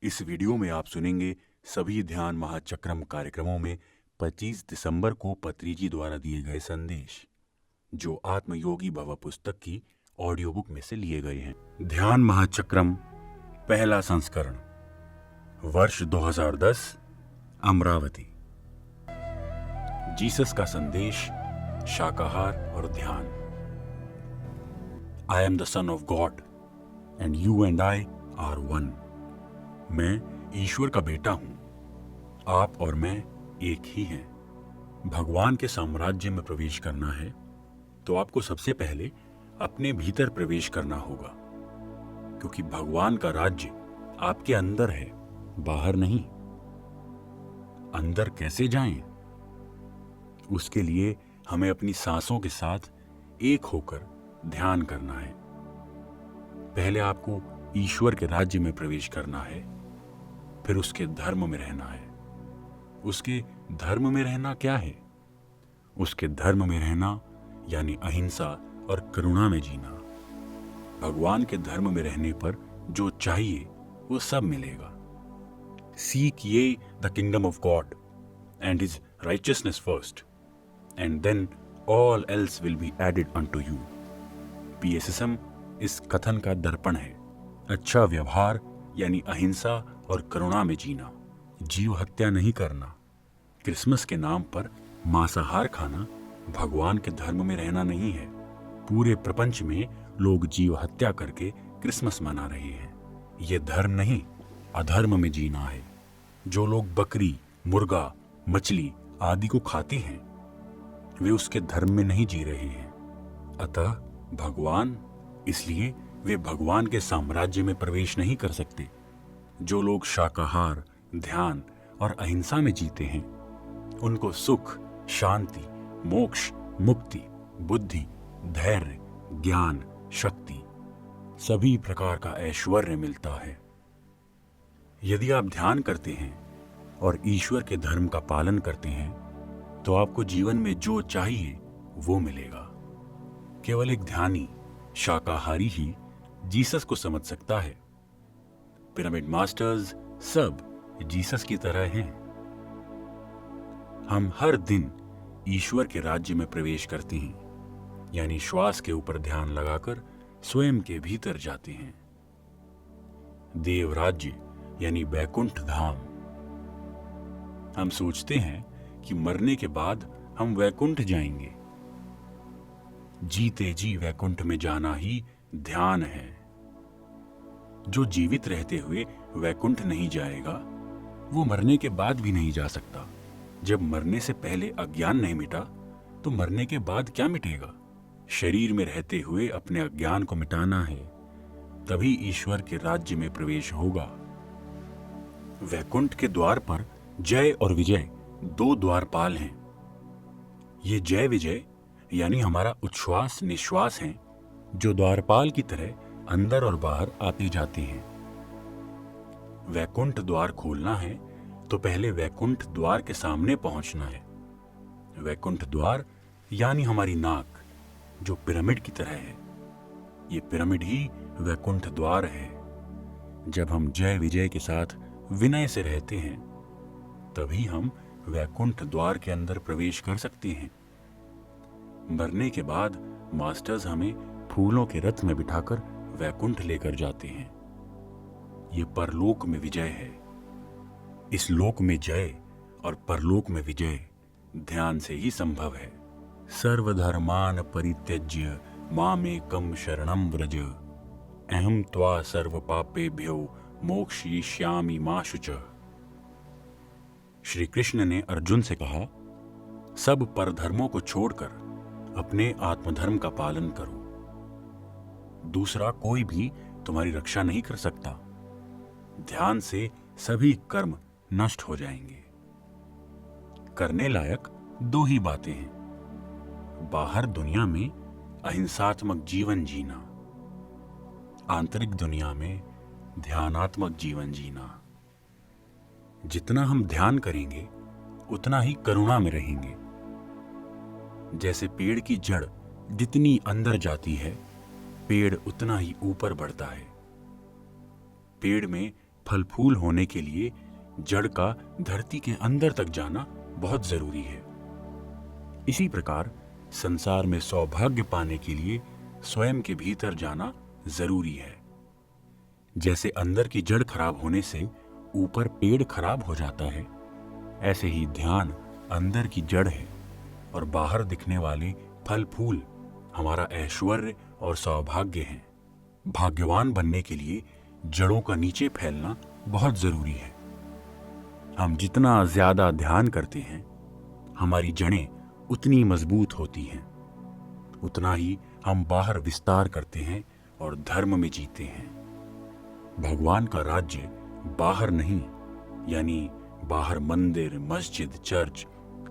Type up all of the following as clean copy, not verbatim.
इस वीडियो में आप सुनेंगे सभी ध्यान महाचक्रम कार्यक्रमों में 25 दिसंबर को पत्रीजी द्वारा दिए गए संदेश, जो आत्मयोगी भव पुस्तक की ऑडियो बुक में से लिए गए हैं। ध्यान महाचक्रम पहला संस्करण, वर्ष 2010, अमरावती। जीसस का संदेश, शाकाहार और ध्यान। I am the Son of God, and you and I are one. मैं ईश्वर का बेटा हूं, आप और मैं एक ही हैं। भगवान के साम्राज्य में प्रवेश करना है तो आपको सबसे पहले अपने भीतर प्रवेश करना होगा, क्योंकि भगवान का राज्य आपके अंदर है, बाहर नहीं। अंदर कैसे जाएं? उसके लिए हमें अपनी सांसों के साथ एक होकर ध्यान करना है। पहले आपको ईश्वर के राज्य में प्रवेश करना है, फिर उसके धर्म में रहना है। उसके धर्म में रहना क्या है? उसके धर्म में रहना यानी अहिंसा और करुणा में जीना। भगवान के धर्म में रहने पर जो चाहिए वो सब मिलेगा। Seek ye the kingdom of God and his righteousness first, and then all else will be added unto you. PSSM इस कथन का दर्पण है। अच्छा व्यवहार यानी अहिंसा और करुणा में जीना, जीव हत्या नहीं करना, क्रिसमस के नाम पर मांसाहार खाना भगवान के धर्म में रहना नहीं है। पूरे प्रपंच में लोग जीव हत्या करके क्रिसमस मना रहे हैं। ये धर्म नहीं, अधर्म में जीना है। जो लोग बकरी, मुर्गा, मछली आदि को खाते हैं वे उसके धर्म में नहीं जी रहे हैं। अतः भगवान, इसलिए वे भगवान के साम्राज्य में प्रवेश नहीं कर सकते। जो लोग शाकाहार, ध्यान और अहिंसा में जीते हैं उनको सुख, शांति, मोक्ष, मुक्ति, बुद्धि, धैर्य, ज्ञान, शक्ति, सभी प्रकार का ऐश्वर्य मिलता है। यदि आप ध्यान करते हैं और ईश्वर के धर्म का पालन करते हैं तो आपको जीवन में जो चाहिए वो मिलेगा। केवल एक ध्यानी, शाकाहारी ही जीसस को समझ सकता है। पिरामिड मास्टर्स सब जीसस की तरह हैं। हम हर दिन ईश्वर के राज्य में प्रवेश करते हैं, यानी श्वास के ऊपर ध्यान लगाकर स्वयं के भीतर जाते हैं। देव राज्य यानी बैकुंठ धाम। हम सोचते हैं कि मरने के बाद हम वैकुंठ जाएंगे। जीते जी वैकुंठ में जाना ही ध्यान है। जो जीवित रहते हुए वैकुंठ नहीं जाएगा वो मरने के बाद भी नहीं जा सकता। जब मरने से पहले अज्ञान नहीं मिटा तो मरने के बाद क्या मिटेगा? शरीर में रहते हुए अपने अज्ञान को मिटाना है, तभी ईश्वर के राज्य में प्रवेश होगा। वैकुंठ के द्वार पर जय और विजय दो द्वारपाल हैं। ये जय विजय यानी हमारा उच्छ्वास निश्वास हैं, जो द्वारपाल की तरह अंदर और बाहर आते जाते हैं। वैकुंठ द्वार खोलना है तो पहले वैकुंठ द्वार के सामने पहुंचना है। वैकुंठ द्वार यानी हमारी नाक, जो पिरामिड की तरह है। ये पिरामिड ही वैकुंठ द्वार है। जब हम जय विजय के साथ विनय से रहते हैं तभी हम वैकुंठ द्वार के अंदर प्रवेश कर सकते हैं। मरने के बाद मास्टर्स हमें फूलों के रथ में बिठाकर वैकुंठ लेकर जाते हैं। ये परलोक में विजय है। इस लोक में जय और परलोक में विजय ध्यान से ही संभव है। सर्वधर्मान परित्यज्य मामेकं शरणं व्रज, अहं त्वा सर्व पापेभ्यो मोक्षयिष्यामि मा शुचः। श्री कृष्ण ने अर्जुन से कहा, सब परधर्मों को छोड़कर अपने आत्मधर्म का पालन करो। दूसरा कोई भी तुम्हारी रक्षा नहीं कर सकता। ध्यान से सभी कर्म नष्ट हो जाएंगे। करने लायक दो ही बातें हैं। बाहर दुनिया में अहिंसात्मक जीवन जीना, आंतरिक दुनिया में ध्यानात्मक जीवन जीना। जितना हम ध्यान करेंगे उतना ही करुणा में रहेंगे। जैसे पेड़ की जड़ जितनी अंदर जाती है, पेड़ उतना ही ऊपर बढ़ता है। पेड़ में फल फूल होने के लिए जड़ का धरती के अंदर तक जाना बहुत जरूरी है। इसी प्रकार संसार में सौभाग्य पाने के लिए स्वयं के भीतर जाना जरूरी है। जैसे अंदर की जड़ खराब होने से ऊपर पेड़ खराब हो जाता है, ऐसे ही ध्यान अंदर की जड़ है और बाहर दिखने वाले फल फूल हमारा ऐश्वर्य और सौभाग्य हैं। भाग्यवान बनने के लिए जड़ों का नीचे फैलना बहुत जरूरी है। हम जितना ज्यादा ध्यान करते हैं, हमारी जड़ें उतनी मजबूत होती हैं, उतना ही हम बाहर विस्तार करते हैं और धर्म में जीते हैं। भगवान का राज्य बाहर नहीं, यानी बाहर मंदिर, मस्जिद, चर्च,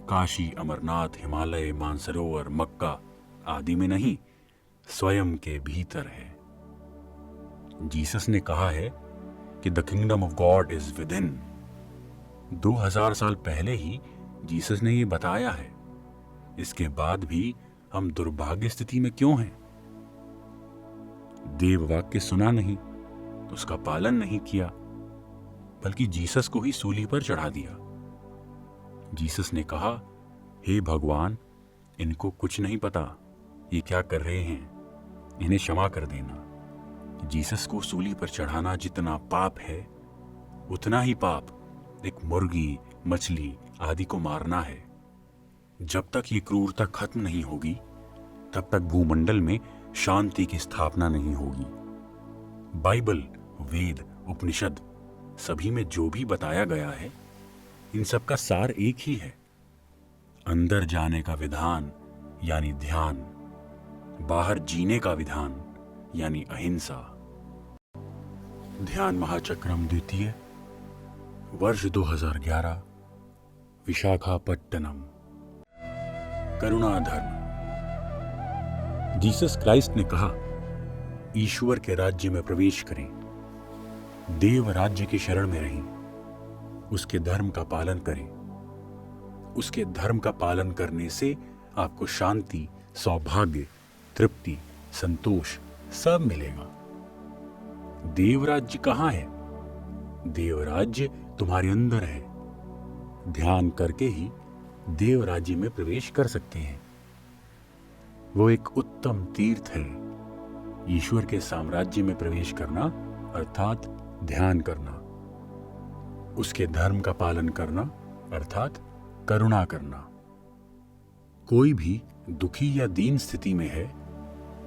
काशी, अमरनाथ, हिमालय, मानसरोवर, मक्का आदि में नहीं, स्वयं के भीतर है। जीसस ने कहा है कि the kingdom of God is with in. 2000 साल पहले ही जीसस ने ये बताया है। इसके बाद भी हम दुर्भाग्य स्थिति में क्यों हैं? देव वाक्य सुना नहीं, उसका पालन नहीं किया, बल्कि जीसस को ही सूली पर चढ़ा दिया। जीसस ने कहा, हे भगवान, इनको कुछ नहीं पता, ये क्या कर रहे हैं, इन्हें क्षमा कर देना। जीसस को सूली पर चढ़ाना जितना पाप है, उतना ही पाप एक मुर्गी, मछली आदि को मारना है। जब तक ये क्रूरता खत्म नहीं होगी, तब तक भूमंडल में शांति की स्थापना नहीं होगी। बाइबल, वेद, उपनिषद सभी में जो भी बताया गया है, इन सब का सार एक ही है। अंदर जाने का विधान यानी ध्यान, बाहर जीने का विधान यानी अहिंसा। ध्यान महाचक्रम द्वितीय, वर्ष 2011, विशाखापट्टनम। करुणा धर्म। जीसस क्राइस्ट ने कहा, ईश्वर के राज्य में प्रवेश करें, देव राज्य की शरण में रहें, उसके धर्म का पालन करें। उसके धर्म का पालन करने से आपको शांति, सौभाग्य, तृप्ति, संतोष सब मिलेगा। देवराज्य कहाँ है? देवराज्य तुम्हारे अंदर है। ध्यान करके ही देवराज्य में प्रवेश कर सकते हैं। वो एक उत्तम तीर्थ है। ईश्वर के साम्राज्य में प्रवेश करना अर्थात ध्यान करना, उसके धर्म का पालन करना अर्थात करुणा करना। कोई भी दुखी या दीन स्थिति में है,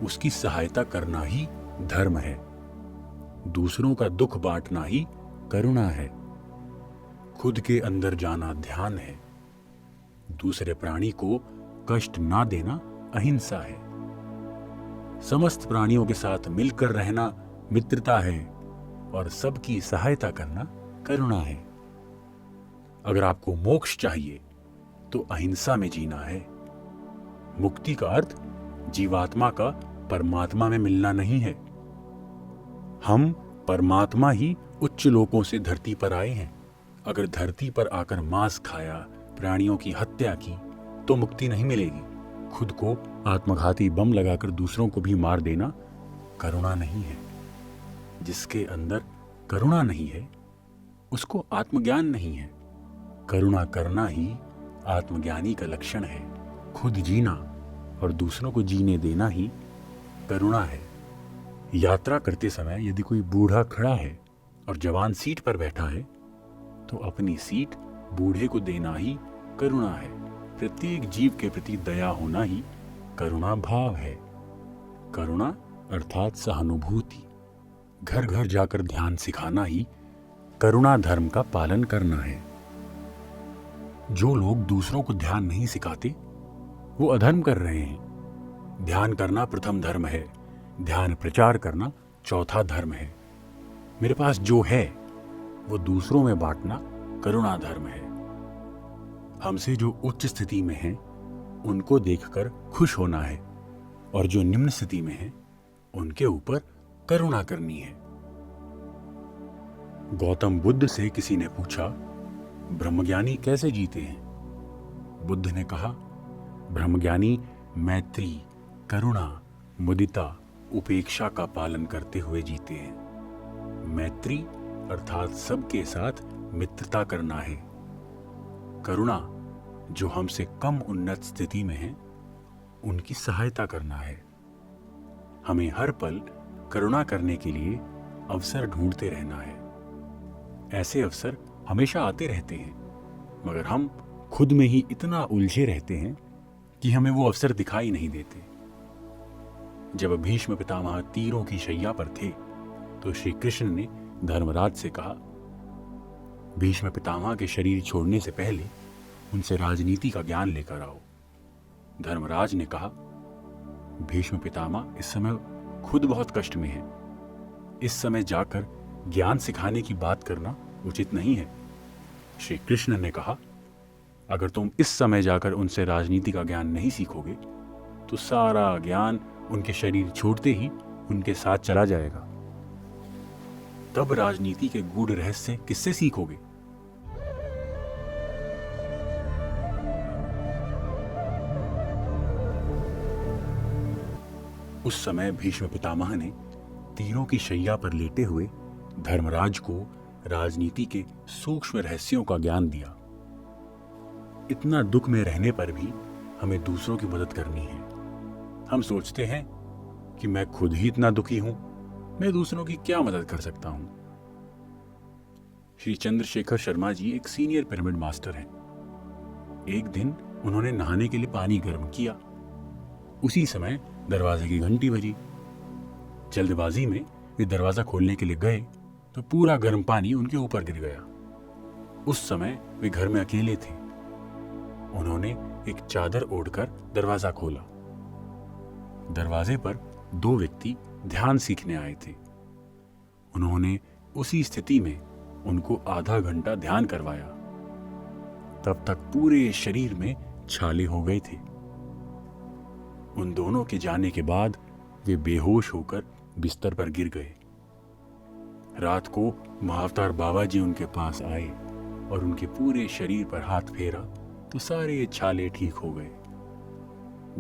उसकी सहायता करना ही धर्म है। दूसरों का दुख बांटना ही करुणा है। खुद के अंदर जाना ध्यान है। दूसरे प्राणी को कष्ट ना देना अहिंसा है। समस्त प्राणियों के साथ मिलकर रहना मित्रता है और सबकी सहायता करना करुणा है। अगर आपको मोक्ष चाहिए तो अहिंसा में जीना है। मुक्ति का अर्थ जीवात्मा का परमात्मा में मिलना नहीं है। हम परमात्मा ही उच्च लोकों से धरती पर आए हैं। अगर धरती पर आकर मांस खाया, प्राणियों की हत्या की, तो मुक्ति नहीं मिलेगी। खुद को आत्मघाती बम लगाकर दूसरों को भी मार देना करुणा नहीं है। जिसके अंदर करुणा नहीं है, उसको आत्मज्ञान नहीं है। करुणा करना ही आत्मज्ञानी का लक्षण है। खुद जीना और दूसरों को जीने देना ही करुणा है। यात्रा करते समय यदि कोई बूढ़ा खड़ा है और जवान सीट पर बैठा है, तो अपनी सीट बूढ़े को देना ही करुणा है। प्रत्येक जीव के प्रति दया होना ही करुणा भाव है। करुणा अर्थात सहानुभूति। घर घर जाकर ध्यान सिखाना ही करुणा धर्म का पालन करना है। जो लोग दूसरों को ध्यान नहीं सिखाते, वो अधर्म कर रहे हैं। ध्यान करना प्रथम धर्म है, ध्यान प्रचार करना चौथा धर्म है। मेरे पास जो है वो दूसरों में बांटना करुणा धर्म है। हमसे जो उच्च स्थिति में हैं, उनको देखकर खुश होना है और जो निम्न स्थिति में हैं, उनके ऊपर करुणा करनी है। गौतम बुद्ध से किसी ने पूछा, ब्रह्मज्ञानी कैसे जीते हैं? बुद्ध ने कहा, ब्रह्मज्ञानी मैत्री, करुणा, मुदिता, उपेक्षा का पालन करते हुए जीते हैं। मैत्री अर्थात सबके साथ मित्रता करना है। करुणा, जो हमसे कम उन्नत स्थिति में हैं, उनकी सहायता करना है। हमें हर पल करुणा करने के लिए अवसर ढूंढते रहना है। ऐसे अवसर हमेशा आते रहते हैं, मगर हम खुद में ही इतना उलझे रहते हैं कि हमें वो अवसर दिखाई नहीं देते। जब भीष्म पितामह तीरों की शैया पर थे, तो श्री कृष्ण ने धर्मराज से कहा, भीष्म पितामह के शरीर छोड़ने से पहले उनसे राजनीति का ज्ञान लेकर आओ। धर्मराज ने कहा, भीष्म पितामह इस समय खुद बहुत कष्ट में हैं। इस समय जाकर ज्ञान सिखाने की बात करना उचित नहीं है। श्री कृष्ण ने कहा, अगर तुम इस समय जाकर उनसे राजनीति का ज्ञान नहीं सीखोगे तो सारा ज्ञान उनके शरीर छोड़ते ही उनके साथ चला जाएगा। तब राजनीति के गूढ़ रहस्य किससे सीखोगे? उस समय भीष्म पितामह ने तीरों की शैया पर लेटे हुए धर्मराज को राजनीति के सूक्ष्म रहस्यों का ज्ञान दिया। इतना दुख में रहने पर भी हमें दूसरों की मदद करनी है। हम सोचते हैं कि मैं खुद ही इतना दुखी हूं, मैं दूसरों की क्या मदद कर सकता हूं। श्री चंद्रशेखर शर्मा जी एक सीनियर पिरामिड मास्टर हैं। एक दिन उन्होंने नहाने के लिए पानी गर्म किया। उसी समय दरवाजे की घंटी बजी। जल्दबाजी में वे दरवाजा खोलने के लिए गए तो पूरा गर्म पानी उनके ऊपर गिर गया। उस समय वे घर में अकेले थे। उन्होंने एक चादर ओढ़कर दरवाजा खोला। दरवाजे पर 2 व्यक्ति ध्यान सीखने आए थे। उन्होंने उसी स्थिति में उनको आधा घंटा ध्यान करवाया। तब तक पूरे शरीर में छाले हो गए थे। उन दोनों के जाने के बाद वे बेहोश होकर बिस्तर पर गिर गए। रात को महाअवतार बाबा जी उनके पास आए और उनके पूरे शरीर पर हाथ फेरा तो सारे छाले ठीक हो गए।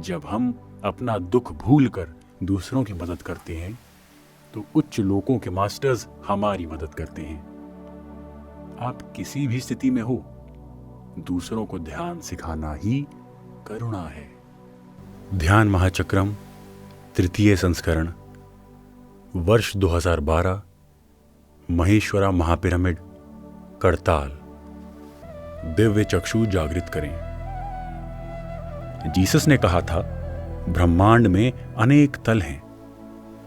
जब हम अपना दुख भूलकर दूसरों की मदद करते हैं तो उच्च लोकों के मास्टर्स हमारी मदद करते हैं। आप किसी भी स्थिति में हो, दूसरों को ध्यान सिखाना ही करुणा है। ध्यान महाचक्रम 3य संस्करण, वर्ष 2012, महेश्वरा महापिरामिड, करताल। दिव्य चक्षु जागृत करें। जीसस ने कहा था, ब्रह्मांड में अनेक तल हैं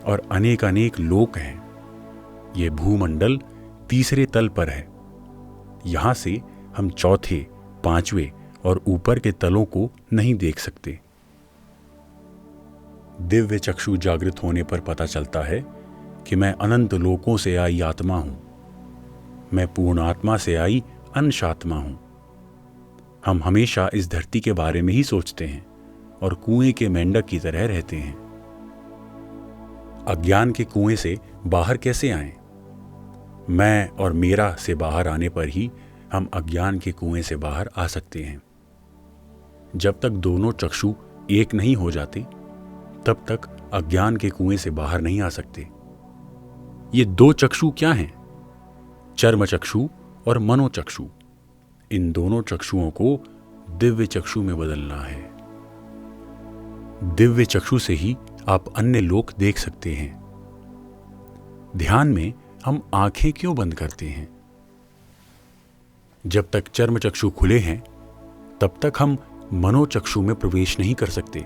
और अनेक अनेक लोक हैं। ये भूमंडल 3रे तल पर है। यहां से हम 4थे, 5वें और ऊपर के तलों को नहीं देख सकते। दिव्य चक्षु जागृत होने पर पता चलता है कि मैं अनंत लोकों से आई आत्मा हूं। मैं पूर्ण आत्मा से आई अंश आत्मा हूं। हम हमेशा इस धरती के बारे में ही सोचते हैं और कुएं के मेंढक की तरह रहते हैं। अज्ञान के कुएं से बाहर कैसे आएं? मैं और मेरा से बाहर आने पर ही हम अज्ञान के कुएं से बाहर आ सकते हैं। जब तक दोनों चक्षु एक नहीं हो जाते, तब तक अज्ञान के कुएं से बाहर नहीं आ सकते। ये 2 चक्षु क्या हैं? चर्म चक्षु और मनोचक्षु। इन दोनों चक्षुओं को दिव्य चक्षु में बदलना है। दिव्य चक्षु से ही आप अन्य लोक देख सकते हैं। ध्यान में हम आंखें क्यों बंद करते हैं? जब तक चर्म चक्षु खुले हैं, तब तक हम मनोचक्षु में प्रवेश नहीं कर सकते।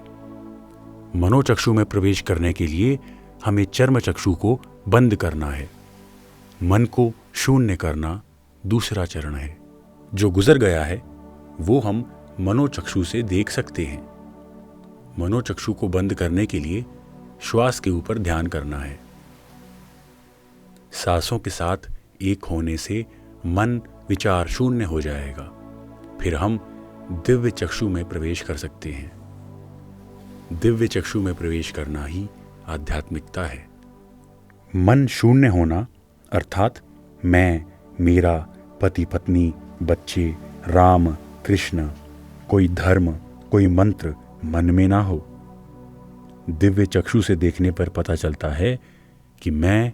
मनोचक्षु में प्रवेश करने के लिए हमें चर्म चक्षु को बंद करना है। मन को शून्य करना दूसरा चरण है। जो गुजर गया है वो हम मनोचक्षु से देख सकते हैं। मनोचक्षु को बंद करने के लिए श्वास के ऊपर ध्यान करना है। सांसों के साथ एक होने से मन विचार शून्य हो जाएगा। फिर हम दिव्य चक्षु में प्रवेश कर सकते हैं। दिव्य चक्षु में प्रवेश करना ही आध्यात्मिकता है। मन शून्य होना अर्थात मैं, मेरा, पति पत्नी, बच्चे, राम, कृष्ण, कोई धर्म, कोई मंत्र मन में ना हो। दिव्य चक्षु से देखने पर पता चलता है कि मैं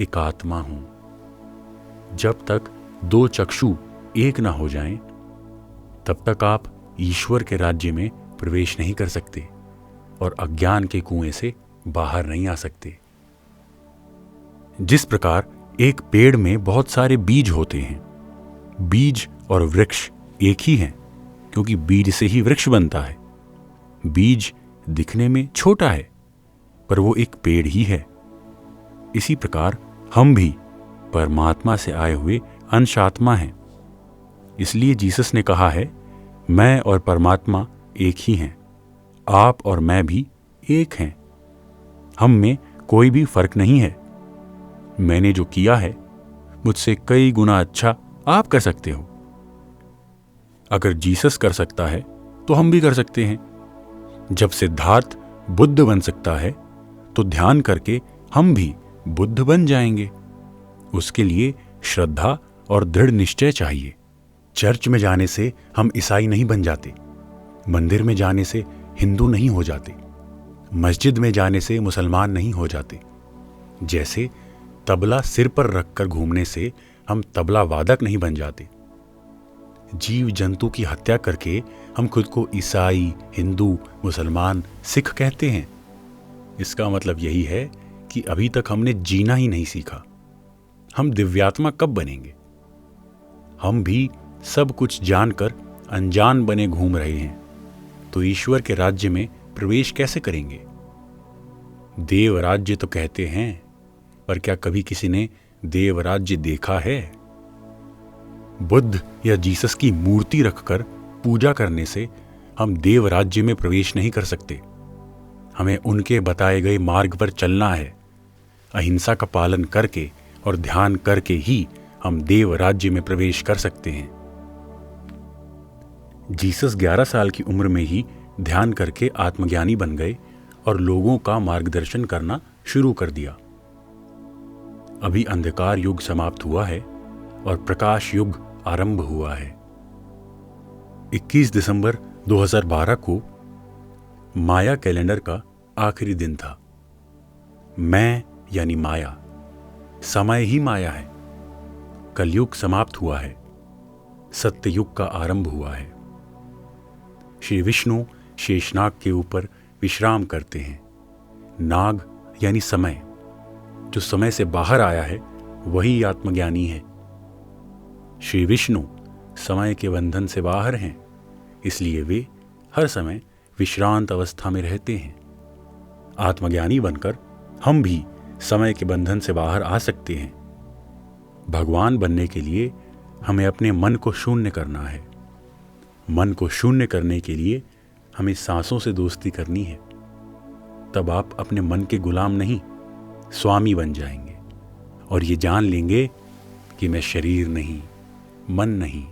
एक आत्मा हूं। जब तक दो चक्षु एक ना हो जाएं, तब तक आप ईश्वर के राज्य में प्रवेश नहीं कर सकते और अज्ञान के कुएं से बाहर नहीं आ सकते। जिस प्रकार एक पेड़ में बहुत सारे बीज होते हैं, बीज और वृक्ष एक ही हैं, क्योंकि बीज से ही वृक्ष बनता है। बीज दिखने में छोटा है, पर वो एक पेड़ ही है। इसी प्रकार हम भी परमात्मा से आए हुए अंश आत्मा हैं। इसलिए जीसस ने कहा है, मैं और परमात्मा एक ही हैं, आप और मैं भी एक हैं। हम में कोई भी फर्क नहीं है। मैंने जो किया है, मुझसे कई गुना अच्छा आप कर सकते हो। अगर जीसस कर सकता है तो हम भी कर सकते हैं। जब सिद्धार्थ बुद्ध बन सकता है, तो ध्यान करके हम भी बुद्ध बन जाएंगे। उसके लिए श्रद्धा और दृढ़ निश्चय चाहिए। चर्च में जाने से हम ईसाई नहीं बन जाते, मंदिर में जाने से हिंदू नहीं हो जाते, मस्जिद में जाने से मुसलमान नहीं हो जाते। जैसे तबला सिर पर रखकर घूमने से हम तबला वादक नहीं बन जाते। जीव जंतु की हत्या करके हम खुद को ईसाई, हिंदू, मुसलमान, सिख कहते हैं। इसका मतलब यही है कि अभी तक हमने जीना ही नहीं सीखा। हम दिव्यात्मा कब बनेंगे? हम भी सब कुछ जानकर अनजान बने घूम रहे हैं, तो ईश्वर के राज्य में प्रवेश कैसे करेंगे? देव राज्य तो कहते हैं, पर क्या कभी किसी ने देव राज्य देखा है? बुद्ध या जीसस की मूर्ति रखकर पूजा करने से हम देव राज्य में प्रवेश नहीं कर सकते। हमें उनके बताए गए मार्ग पर चलना है। अहिंसा का पालन करके और ध्यान करके ही हम देव राज्य में प्रवेश कर सकते हैं। जीसस 11 साल की उम्र में ही ध्यान करके आत्मज्ञानी बन गए और लोगों का मार्गदर्शन करना शुरू कर दिया। अभी अंधकार युग समाप्त हुआ है और प्रकाश युग आरंभ हुआ है। 21 दिसंबर 2012 को माया कैलेंडर का आखिरी दिन था। मैं यानी माया, समय ही माया है। कलयुग समाप्त हुआ है, सत्ययुग का आरंभ हुआ है। श्री विष्णु शेषनाग के ऊपर विश्राम करते हैं। नाग यानी समय, जो समय से बाहर आया है वही आत्मज्ञानी है। श्री विष्णु समय के बंधन से बाहर हैं, इसलिए वे हर समय विश्रांत अवस्था में रहते हैं। आत्मज्ञानी बनकर हम भी समय के बंधन से बाहर आ सकते हैं। भगवान बनने के लिए हमें अपने मन को शून्य करना है। मन को शून्य करने के लिए हमें सांसों से दोस्ती करनी है। तब आप अपने मन के गुलाम नहीं, स्वामी बन जाएंगे और ये जान लेंगे कि मैं शरीर नहीं, मन नहीं,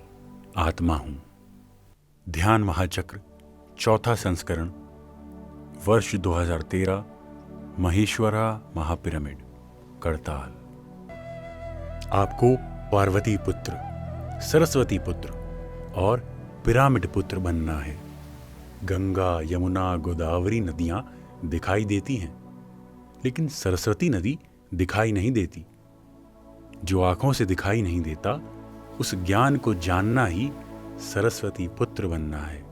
आत्मा हूं। ध्यान महाचक्र चौथा संस्करण, वर्ष 2013, महेश्वरा महापिरामिड, करताल। आपको पार्वती पुत्र, सरस्वती पुत्र और पिरामिड पुत्र बनना है। गंगा, यमुना, गोदावरी नदियां दिखाई देती हैं, लेकिन सरस्वती नदी दिखाई नहीं देती। जो आंखों से दिखाई नहीं देता, उस ज्ञान को जानना ही सरस्वती पुत्र बनना है।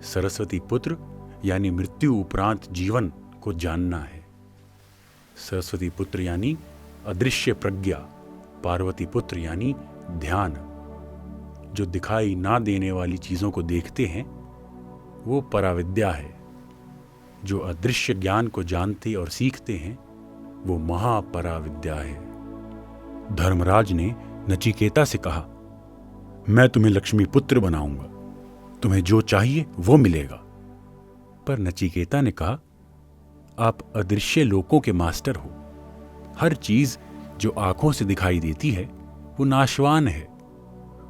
सरस्वती पुत्र यानी मृत्यु उपरांत जीवन को जानना है। सरस्वती पुत्र यानी अदृश्य प्रज्ञा, पार्वती पुत्र यानी ध्यान। जो दिखाई ना देने वाली चीजों को देखते हैं, वो पराविद्या है। जो अदृश्य ज्ञान को जानते और सीखते हैं, वो महापराविद्या है। धर्मराज ने नचिकेता से कहा, मैं तुम्हें लक्ष्मी पुत्र बनाऊंगा, तुम्हें जो चाहिए वो मिलेगा। पर नचिकेता ने कहा, आप अदृश्य लोकों के मास्टर हो। हर चीज जो आंखों से दिखाई देती है वो नाशवान है।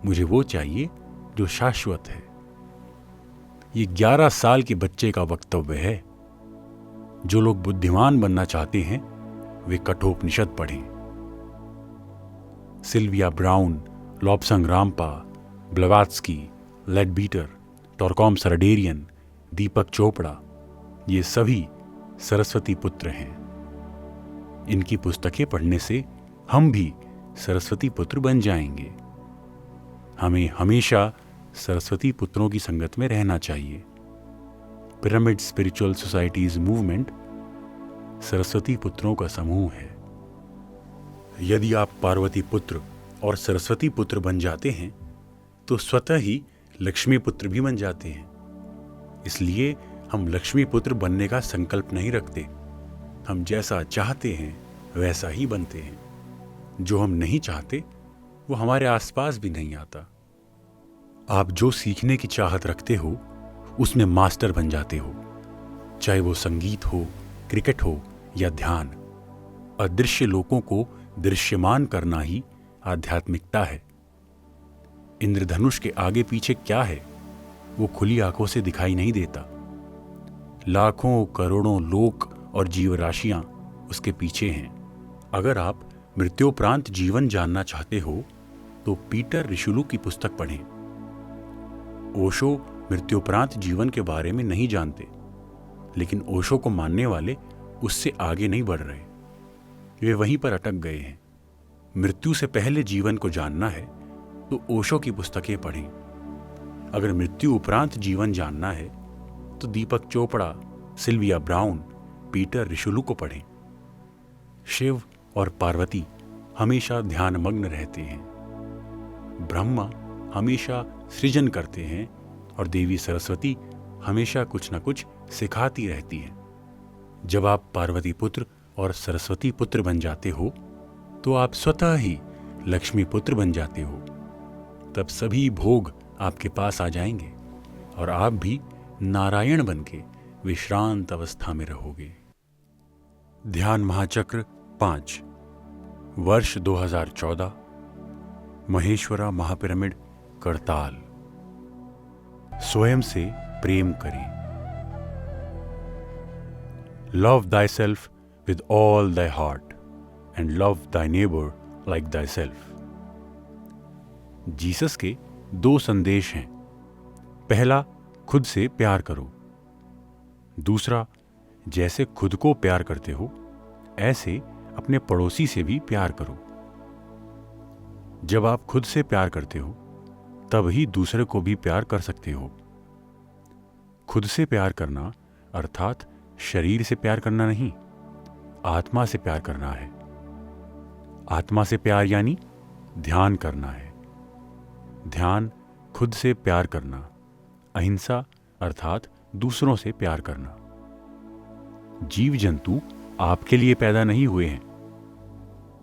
मुझे वो चाहिए जो शाश्वत है। ये 11 साल के बच्चे का वक्तव्य है। जो लोग बुद्धिमान बनना चाहते हैं वे कठोपनिषद पढ़ें। सिल्विया ब्राउन, लॉब्संग रामपा, ब्लवात्स्की, लेडबीटर, टॉरकॉम सरडेरियन, दीपक चोपड़ा, ये सभी सरस्वती पुत्र हैं। इनकी पुस्तकें पढ़ने से हम भी सरस्वती पुत्र बन जाएंगे। हमें हमेशा सरस्वती पुत्रों की संगत में रहना चाहिए। Pyramid spiritual societies movement Saraswati पुत्रों का समूह है। यदि आप पार्वती पुत्र और सरस्वती पुत्र बन जाते हैं तो स्वतः ही लक्ष्मी पुत्र भी बन जाते हैं। इसलिए हम लक्ष्मी पुत्र बनने का संकल्प नहीं रखते। हम जैसा चाहते हैं वैसा ही बनते हैं। जो हम नहीं चाहते वो हमारे आसपास भी नहीं आता। आप जो सीखने की चाहत रखते हो उसमें मास्टर बन जाते हो, चाहे वो संगीत हो, क्रिकेट हो या ध्यान। अदृश्य लोगों को दृश्यमान करना ही आध्यात्मिकता है। इंद्रधनुष के आगे पीछे क्या है वो खुली आंखों से दिखाई नहीं देता। लाखों करोड़ों लोक और जीव राशियां उसके पीछे हैं। अगर आप मृत्योपरांत जीवन जानना चाहते हो तो पीटर रिशुलू की पुस्तक पढ़ें। ओशो मृत्योपरांत जीवन के बारे में नहीं जानते, लेकिन ओशो को मानने वाले उससे आगे नहीं बढ़ रहे। वे वहीं पर अटक गए हैं। मृत्यु से पहले जीवन को जानना है तो ओशो की पुस्तकें पढ़ें। अगर मृत्यु उपरांत जीवन जानना है तो दीपक चोपड़ा, सिल्विया ब्राउन, पीटर रिशुलू को पढ़ें। शिव और पार्वती हमेशा ध्यानमग्न रहते हैं। ब्रह्मा हमेशा सृजन करते हैं और देवी सरस्वती हमेशा कुछ न कुछ सिखाती रहती हैं। जब आप पार्वती पुत्र और सरस्वती पुत्र बन जाते हो तो आप स्वतः ही लक्ष्मी पुत्र बन जाते हो। तब सभी भोग आपके पास आ जाएंगे और आप भी नारायण बनके विश्रांत अवस्था में रहोगे। ध्यान महाचक्र 5 वर्ष 2014 महेश्वरा महापिरामिड करताल। स्वयं से प्रेम करें। Love thyself with all thy heart and love thy neighbor like thyself। Jesus के 2 संदेश हैं। पहला, खुद से प्यार करो। दूसरा, जैसे खुद को प्यार करते हो ऐसे अपने पड़ोसी से भी प्यार करो। जब आप खुद से प्यार करते हो तब ही दूसरे को भी प्यार कर सकते हो। खुद से प्यार करना अर्थात शरीर से प्यार करना नहीं, आत्मा से प्यार करना है। आत्मा से प्यार यानी ध्यान करना है। ध्यान खुद से प्यार करना, अहिंसा अर्थात दूसरों से प्यार करना। जीव जंतु आपके लिए पैदा नहीं हुए हैं।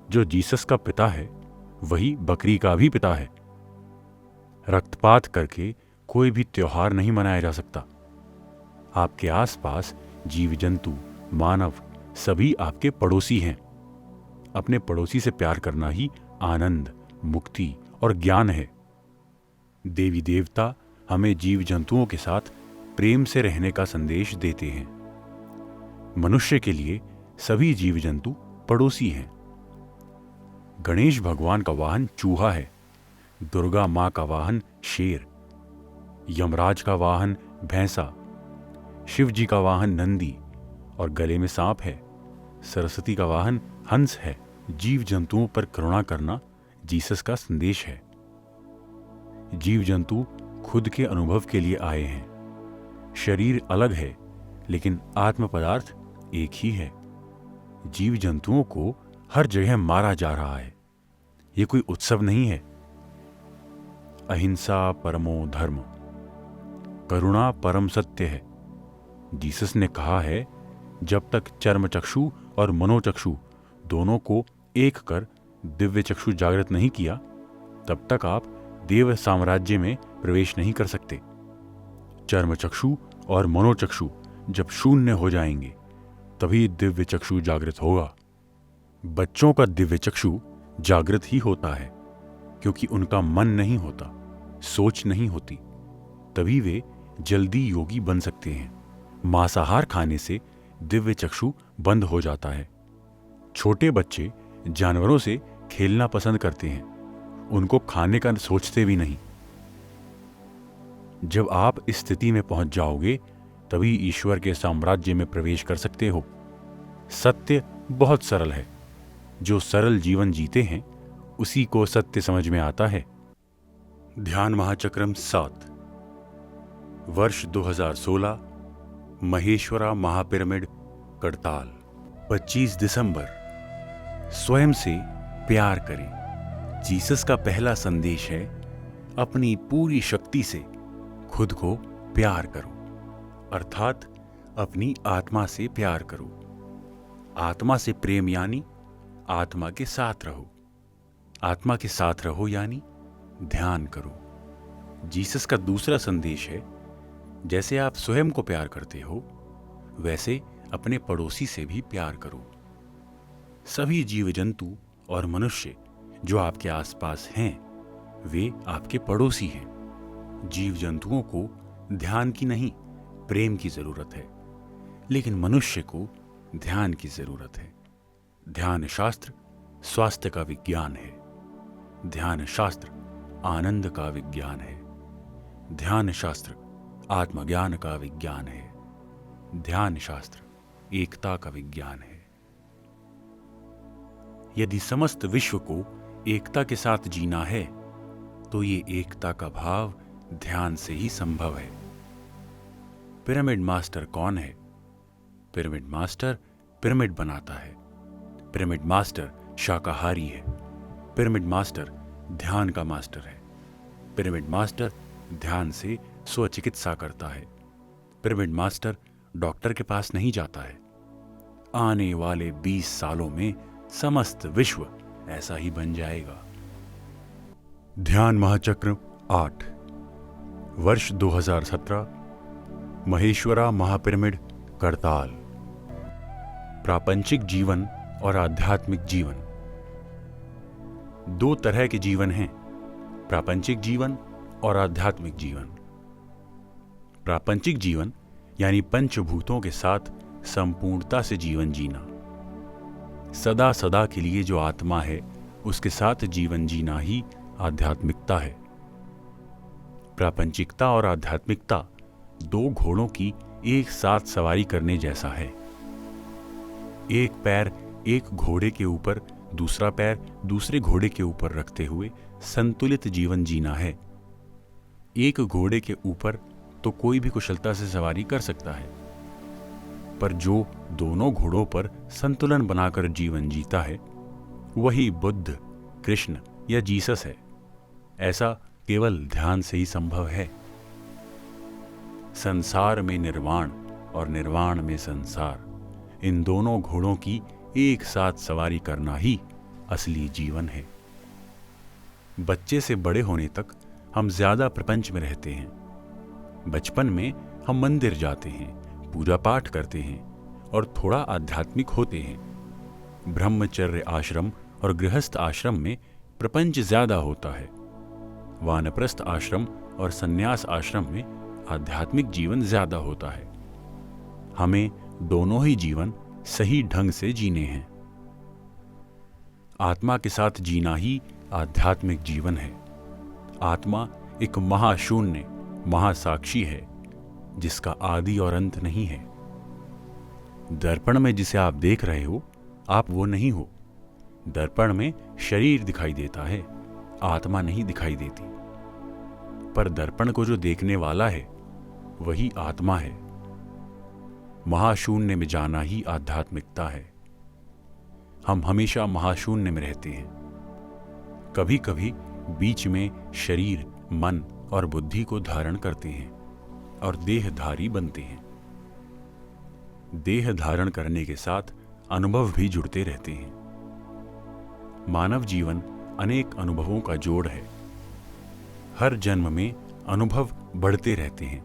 जो जीसस का पिता है वही बकरी का भी पिता है। रक्तपात करके कोई भी त्योहार नहीं मनाया जा सकता। आपके आसपास जीव जंतु, मानव सभी आपके पड़ोसी हैं। अपने पड़ोसी से प्यार करना ही आनंद, मुक्ति और ज्ञान है। देवी देवता हमें जीव जंतुओं के साथ प्रेम से रहने का संदेश देते हैं। मनुष्य के लिए सभी जीव जंतु पड़ोसी हैं। गणेश भगवान का वाहन चूहा है, दुर्गा मां का वाहन शेर, यमराज का वाहन भैंसा, शिव जी का वाहन नंदी और गले में सांप है, सरस्वती का वाहन हंस है। जीव जंतुओं पर करुणा करना जीसस का संदेश है। जीव जंतु खुद के अनुभव के लिए आए हैं। शरीर अलग है लेकिन आत्म पदार्थ एक ही है। जीव जंतुओं को हर जगह मारा जा रहा है। यह कोई उत्सव नहीं है। अहिंसा परमो धर्म, करुणा परम सत्य है। जीसस ने कहा है, जब तक चर्म चक्षु और मनोचक्षु दोनों को एक कर दिव्य चक्षु जागृत नहीं किया तब तक आप देव साम्राज्य में प्रवेश नहीं कर सकते। चर्म चक्षु और मनोचक्षु जब शून्य हो जाएंगे तभी दिव्य चक्षु जागृत होगा। बच्चों का दिव्य चक्षु जागृत ही होता है क्योंकि उनका मन नहीं होता, सोच नहीं होती। तभी वे जल्दी योगी बन सकते हैं। मांसाहार खाने से दिव्य चक्षु बंद हो जाता है। छोटे बच्चे जानवरों से खेलना पसंद करते हैं, उनको खाने का सोचते भी नहीं। जब आप इस स्थिति में पहुंच जाओगे तभी ईश्वर के साम्राज्य में प्रवेश कर सकते हो। सत्य बहुत सरल है। जो सरल जीवन जीते हैं उसी को सत्य समझ में आता है। ध्यान महाचक्रम 7 वर्ष 2016 महेश्वरा महापिरामिड करताल 25 दिसंबर। स्वयं से प्यार करें। जीसस का पहला संदेश है, अपनी पूरी शक्ति से खुद को प्यार करो, अर्थात अपनी आत्मा से प्यार करो। आत्मा से प्रेम यानी आत्मा के साथ रहो। आत्मा के साथ रहो यानी ध्यान करो। जीसस का दूसरा संदेश है, जैसे आप स्वयं को प्यार करते हो वैसे अपने पड़ोसी से भी प्यार करो। सभी जीव जंतु और मनुष्य जो आपके आसपास हैं वे आपके पड़ोसी हैं। जीव जंतुओं को ध्यान की नहीं प्रेम की जरूरत है, लेकिन मनुष्य को ध्यान की जरूरत है। ध्यान शास्त्र स्वास्थ्य का विज्ञान है। ध्यान शास्त्र आनंद का विज्ञान है। ध्यान शास्त्र आत्मज्ञान का विज्ञान है। ध्यान शास्त्र एकता का विज्ञान है। यदि समस्त विश्व को एकता के साथ जीना है तो ये एकता का भाव ध्यान से ही संभव है। पिरामिड मास्टर कौन है? पिरामिड मास्टर पिरामिड बनाता है। पिरामिड मास्टर शाकाहारी है। पिरामिड मास्टर ध्यान का मास्टर है। पिरामिड मास्टर ध्यान से स्वचिकित्सा करता है। पिरामिड मास्टर डॉक्टर के पास नहीं जाता है। आने वाले 20 सालों में समस्त विश्व ऐसा ही बन जाएगा। ध्यान महाचक्र 8 वर्ष 2017 महेश्वरा महापिरामिड करताल। प्रापंचिक जीवन और आध्यात्मिक जीवन। दो तरह के जीवन हैं, प्रापंचिक जीवन और आध्यात्मिक जीवन। प्रापंचिक जीवन यानी पंचभूतों के साथ संपूर्णता से जीवन जीना। सदा सदा के लिए जो आत्मा है उसके साथ जीवन जीना ही आध्यात्मिकता है। प्रापंचिकता और आध्यात्मिकता दो घोड़ों की एक साथ सवारी करने जैसा है। एक पैर एक घोड़े के ऊपर, दूसरा पैर दूसरे घोड़े के ऊपर रखते हुए संतुलित जीवन जीना है। एक घोड़े के ऊपर तो कोई भी कुशलता से सवारी कर सकता है, पर जो दोनों घोड़ों पर संतुलन बनाकर जीवन जीता है वही बुद्ध, कृष्ण या जीसस है। ऐसा केवल ध्यान से ही संभव है। संसार में निर्वाण और निर्वाण में संसार, इन दोनों घोड़ों की एक साथ सवारी करना ही असली जीवन है। बच्चे से बड़े होने तक हम ज्यादा प्रपंच में रहते हैं। बचपन में हम मंदिर जाते हैं, पूजा पाठ करते हैं और थोड़ा आध्यात्मिक होते हैं। ब्रह्मचर्य आश्रम और गृहस्थ आश्रम में प्रपंच ज्यादा होता है। वानप्रस्थ आश्रम और संन्यास आश्रम में आध्यात्मिक जीवन ज्यादा होता है। हमें दोनों ही जीवन सही ढंग से जीने हैं। आत्मा के साथ जीना ही आध्यात्मिक जीवन है। आत्मा एक महाशून्य महासाक्षी है जिसका आदि और अंत नहीं है। दर्पण में जिसे आप देख रहे हो आप वो नहीं हो। दर्पण में शरीर दिखाई देता है, आत्मा नहीं दिखाई देती। पर दर्पण को जो देखने वाला है वही आत्मा है। महाशून्य में जाना ही आध्यात्मिकता है। हम हमेशा महाशून्य में रहते हैं। कभी कभी बीच में शरीर, मन और बुद्धि को धारण करते हैं और देहधारी बनते हैं। देह धारण करने के साथ अनुभव भी जुड़ते रहते हैं। मानव जीवन अनेक अनुभवों का जोड़ है। हर जन्म में अनुभव बढ़ते रहते हैं।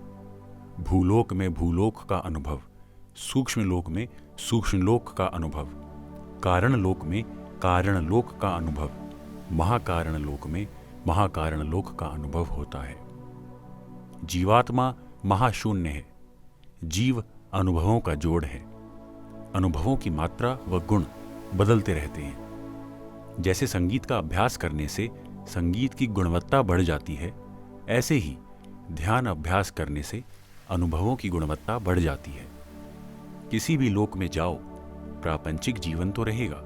भूलोक में भूलोक का अनुभव, सूक्ष्म लोक में सूक्ष्म लोक का अनुभव, कारण लोक में कारण लोक का अनुभव, महाकारण लोक में महाकारण लोक का अनुभव होता है। जीवात्मा महाशून्य है। जीव अनुभवों का जोड़ है। अनुभवों की मात्रा व गुण बदलते रहते हैं। जैसे संगीत का अभ्यास करने से संगीत की गुणवत्ता बढ़ जाती है, ऐसे ही ध्यान अभ्यास करने से अनुभवों की गुणवत्ता बढ़ जाती है। किसी भी लोक में जाओ, प्रापंचिक जीवन तो रहेगा।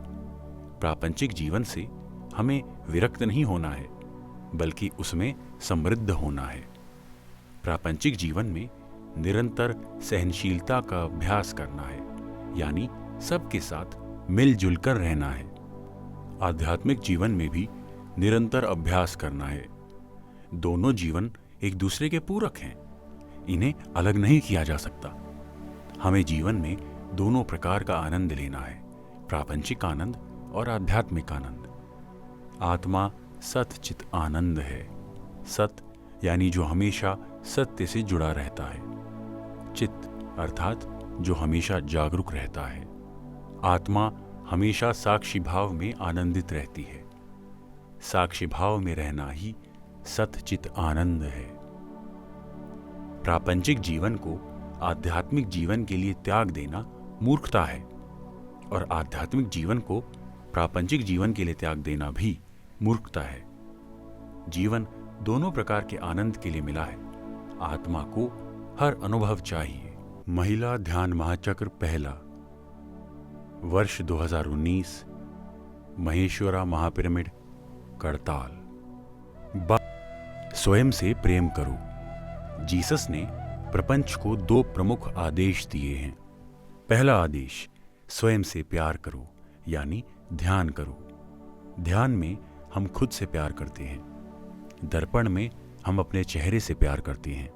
प्रापंचिक जीवन से हमें विरक्त नहीं होना है, बल्कि उसमें समृद्ध होना है। प्रापंचिक जीवन में निरंतर सहनशीलता का अभ्यास करना है, यानी सबके साथ मिलजुल कर रहना है। आध्यात्मिक जीवन में भी निरंतर अभ्यास करना है। दोनों जीवन एक दूसरे के पूरक हैं, इन्हें अलग नहीं किया जा सकता। हमें जीवन में दोनों प्रकार का आनंद लेना है, प्रापंचिक आनंद और आध्यात्मिक आनंद। आत्मा सत-चित आनंद है। सत यानी जो हमेशा सत्य से जुड़ा रहता है, चित अर्थात जो हमेशा जागरूक रहता है। आत्मा हमेशा साक्षी भाव में आनंदित रहती है। साक्षी भाव में रहना ही सत-चित आनंद है। प्रापंचिक जीवन को आध्यात्मिक जीवन के लिए त्याग देना मूर्खता है, और आध्यात्मिक जीवन को प्रापंचिक जीवन के लिए त्याग देना भी मूर्खता है। जीवन दोनों प्रकार के आनंद के लिए मिला है। आत्मा को हर अनुभव चाहिए। महिला ध्यान महाचक्र पहला, वर्ष 2019, महेश्वरा महापिरामिड, करताल। स्वयं से प्रेम करो। जीसस ने प्रपंच को 2 प्रमुख आदेश दिए हैं। पहला आदेश, स्वयं से प्यार करो, यानी ध्यान करो। ध्यान में हम खुद से प्यार करते हैं। दर्पण में हम अपने चेहरे से प्यार करते हैं।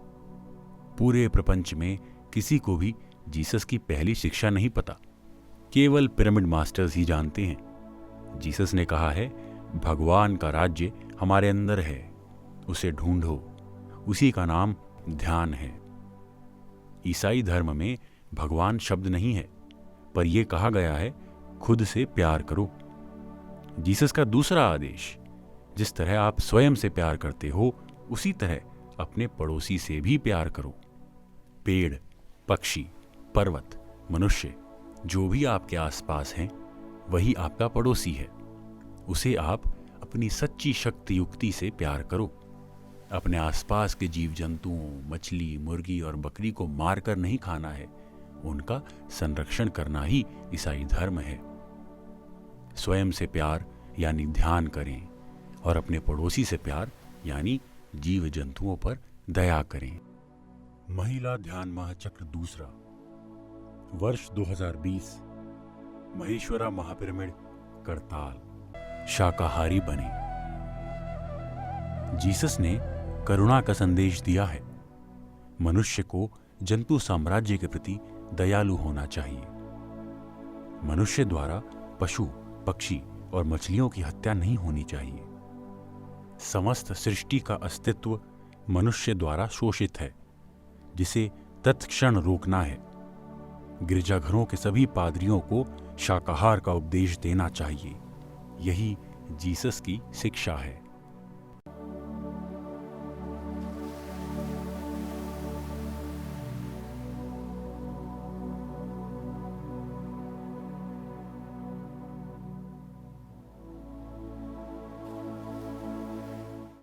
पूरे प्रपंच में किसी को भी जीसस की पहली शिक्षा नहीं पता, केवल पिरामिड मास्टर्स ही जानते हैं। जीसस ने कहा है, भगवान का राज्य हमारे अंदर है, उसे ढूंढो। उसी का नाम ध्यान है। ईसाई धर्म में भगवान शब्द नहीं है, पर यह कहा गया है, खुद से प्यार करो। जीसस का दूसरा आदेश, जिस तरह आप स्वयं से प्यार करते हो, उसी तरह अपने पड़ोसी से भी प्यार करो। पेड़, पक्षी, पर्वत, मनुष्य, जो भी आपके आसपास हैं, वही आपका पड़ोसी है। उसे आप अपनी सच्ची शक्ति युक्ति से प्यार करो। अपने आसपास के जीव जंतुओं, मछली, मुर्गी और बकरी को मारकर नहीं खाना है, उनका संरक्षण करना ही ईसाई धर्म है। स्वयं से प्यार यानी ध्यान करें, और अपने पड़ोसी से प्यार यानी जीव जंतुओं पर दया करें। महिला ध्यान महाचक्र दूसरा, वर्ष 2020, महेश्वरा महापिरामिड, करताल। शाकाहारी बने। जीसस ने करुणा का संदेश दिया है। मनुष्य को जंतु साम्राज्य के प्रति दयालु होना चाहिए। मनुष्य द्वारा पशु, पक्षी और मछलियों की हत्या नहीं होनी चाहिए। समस्त सृष्टि का अस्तित्व मनुष्य द्वारा शोषित है, जिसे तत्क्षण रोकना है। गिरजाघरों के सभी पादरियों को शाकाहार का उपदेश देना चाहिए। यही जीसस की शिक्षा है।